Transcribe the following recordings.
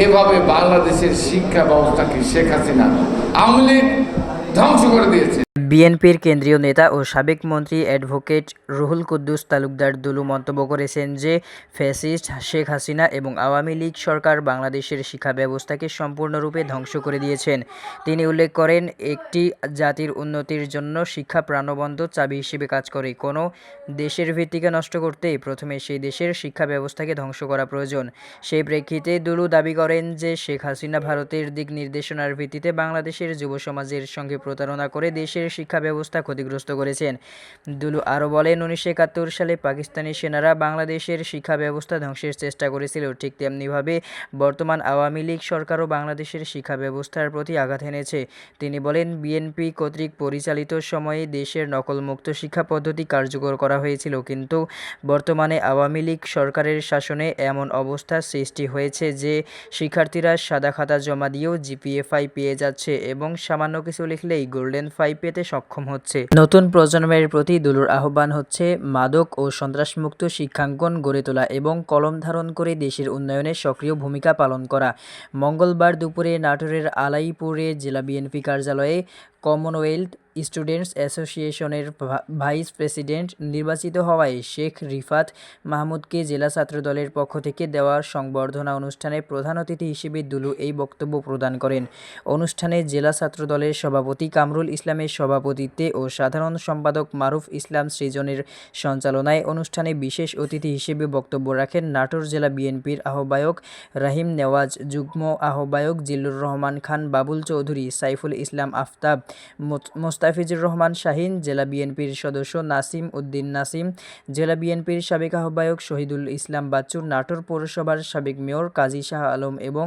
এভাবে বাংলাদেশের শিক্ষা ব্যবস্থাকে শেখ হাসিনা আওয়ামী লীগ ধ্বংস করে দিয়েছে। বিএনপির কেন্দ্রীয় নেতা ও সাবেক মন্ত্রী অ্যাডভোকেট রুহুল কুদ্দুস তালুকদার দুলু মন্তব্য করেছেন যে ফ্যাসিস্ট শেখ হাসিনা এবং আওয়ামী লীগ সরকার বাংলাদেশের শিক্ষা ব্যবস্থাকে সম্পূর্ণরূপে ধ্বংস করে দিয়েছেন। তিনি উল্লেখ করেন, একটি জাতির উন্নতির জন্য শিক্ষা প্রাণবন্ত চাবি হিসেবে কাজ করে। কোনো দেশের ভিত্তিকে নষ্ট করতে প্রথমে সেই দেশের শিক্ষা ব্যবস্থাকে ধ্বংস করা প্রয়োজন। সেই প্রেক্ষিতে দুলু দাবি করেন যে শেখ হাসিনা ভারতের দিক নির্দেশনার ভিত্তিতে বাংলাদেশের যুব সমাজের সঙ্গে প্রতারণা করে দেশের শিক্ষা ব্যবস্থা ক্ষতিগ্রস্ত করেছেন। দুলু আরও বলেন, 1971 সালে পাকিস্তানি সেনারা বাংলাদেশের শিক্ষা ব্যবস্থা ধ্বংসের চেষ্টা করেছিল, ঠিক তেমনিভাবে বর্তমান আওয়ামী লীগ সরকারও বাংলাদেশের শিক্ষা ব্যবস্থার প্রতি আঘাত এনেছে। তিনি বলেন, বিএনপি কর্তৃক পরিচালিত সময়ে দেশের নকলমুক্ত শিক্ষা পদ্ধতি কার্যকর করা হয়েছিল, কিন্তু বর্তমানে আওয়ামী লীগ সরকারের শাসনে এমন অবস্থা সৃষ্টি হয়েছে যে শিক্ষার্থীরা সাদা খাতা জমা দিয়েও জিপিএ 5 পেয়ে যাচ্ছে এবং সামান্য কিছু লিখলেই গোল্ডেন 5 পেতে সক্ষম হচ্ছে। নতুন প্রজন্মের প্রতি দুলুর আহ্বান হচ্ছে মাদক ও সন্ত্রাসমুক্ত শিক্ষাঙ্গন গড়ে তোলা এবং কলম ধারণ করে দেশের উন্নয়নে সক্রিয় ভূমিকা পালন করা। মঙ্গলবার দুপুরে নাটোরের আলাইপুরে জেলা বিএনপি কার্যালয়ে কমনওয়েলথ স্টুডেন্টস অ্যাসোসিয়েশনের ভাইস প্রেসিডেন্ট নির্বাচিত হওয়ায় শেখ রিফাত মাহমুদকে জেলা ছাত্রদলের পক্ষ থেকে দেওয়া সংবর্ধনা অনুষ্ঠানে প্রধান অতিথি হিসেবে দুলু এই বক্তব্য প্রদান করেন। অনুষ্ঠানে জেলা ছাত্রদলের সভাপতি কামরুল ইসলামের সভাপতিত্বে ও সাধারণ সম্পাদক মারুফ ইসলাম সৃজনের সঞ্চালনায় অনুষ্ঠানে বিশেষ অতিথি হিসেবে বক্তব্য রাখেন নাটোর জেলা বিএনপির আহ্বায়ক রাহিম নেওয়াজ, যুগ্ম আহ্বায়ক জিল্লুর রহমান খান, বাবুল চৌধুরী, সাইফুল ইসলাম আফতাব, মোস্তাফিজুর রহমান শাহীন, জেলা বিএনপির সদস্য নাসিম উদ্দিন নাসিম, জেলা বিএনপির সাবেক আহ্বায়ক শহীদুল ইসলাম বাচ্চু, নাটোর পৌরসভার সাবেক মেয়র কাজী শাহ আলম এবং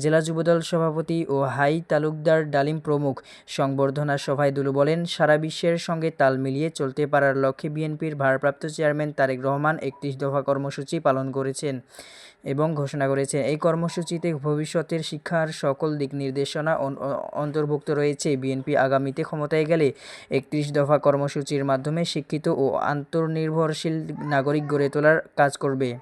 জেলা যুবদল সভাপতি ও হাই তালুকদার ডালিম প্রমুখ। সংবর্ধনা সভায় দুলু বলেন, সারা বিশ্বের সঙ্গে তাল মিলিয়ে চলতে পারার লক্ষ্যে বিএনপির ভারপ্রাপ্ত চেয়ারম্যান তারেক রহমান 31 দফা কর্মসূচি পালন করেছেন এবং ঘোষণা করেছেন। এই কর্মসূচিতে ভবিষ্যতের শিক্ষার সকল দিক নির্দেশনা অন্তর্ভুক্ত রয়েছে। বিএনপি আগামীতে ক্ষমতায় গেলে 31 দফা কর্মসূচির মাধ্যমে শিক্ষিত ও আত্মনির্ভরশীল নাগরিক গড়ে তোলার কাজ করবে।